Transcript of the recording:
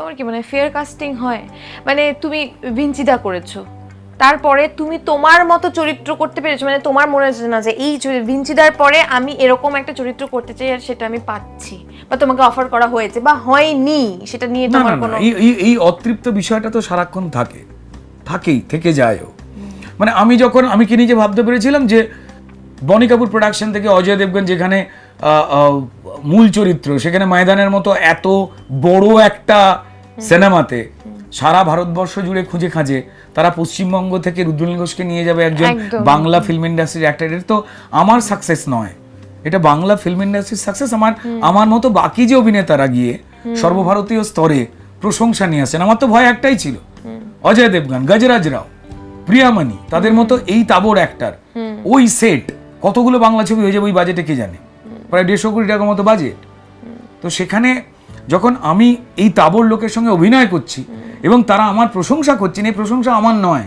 তোমার কি মানে ফেয়ার কাস্টিং হয়? মানে তুমি ভিঞ্চিদা করেছো, তারপরে তুমি তোমার মতো চরিত্র করতে পেরেছো, মানে তোমার মনে হচ্ছে না যে এই ভিঞ্চিদার পরে আমি এরকম একটা চরিত্র করতে চাই আর সেটা আমি পাচ্ছি, বা তোমাকে অফার করা হয়েছে বা হয়নি, সেটা নিয়ে না তোমার না কোনো না, এই অতৃপ্ত বিষয়টা তো সারাক্ষণ থাকেই থেকে যায়ও। মানে আমি কি নিজে ভাবতে পেরেছিলাম যে বনি কাপুর প্রোডাকশন থেকে অজয় দেবগন যেখানে মূল চরিত্র, সেখানে ময়দানের মতো এত বড় একটা সিনেমাতে সারা ভারতবর্ষ জুড়ে খুঁজে খাঁজে তারা পশ্চিমবঙ্গ থেকে রুদ্রনীল ঘোষকে নিয়ে যাবে একজন একদম। বাংলা ফিল্ম ইন্ডাস্ট্রির অ্যাক্টর। এটা তো আমার সাকসেস নয়, এটা বাংলা ফিল্ম ইন্ডাস্ট্রির সাকসেস। আমার মতো বাকি যে অভিনেতারা গিয়ে সর্বভারতীয় স্তরে প্রশংসা নিয়ে আসেন। আমার তো ভয় একটাই ছিল, অজয় দেবগন, গজরাজ রাও, প্রিয়ামণি, তাদের মতো এই তাবড় অ্যাক্টর, ওই সেট কতগুলো বাংলা ছবি হয়ে যাবে ওই বাজেটে কে জানে, প্রায় 150 কোটি টাকার মতো বাজেট। তো সেখানে যখন আমি এই তাবড় লোকের সঙ্গে অভিনয় করছি এবং তারা আমার প্রশংসা করছেন, এই প্রশংসা আমার নয়,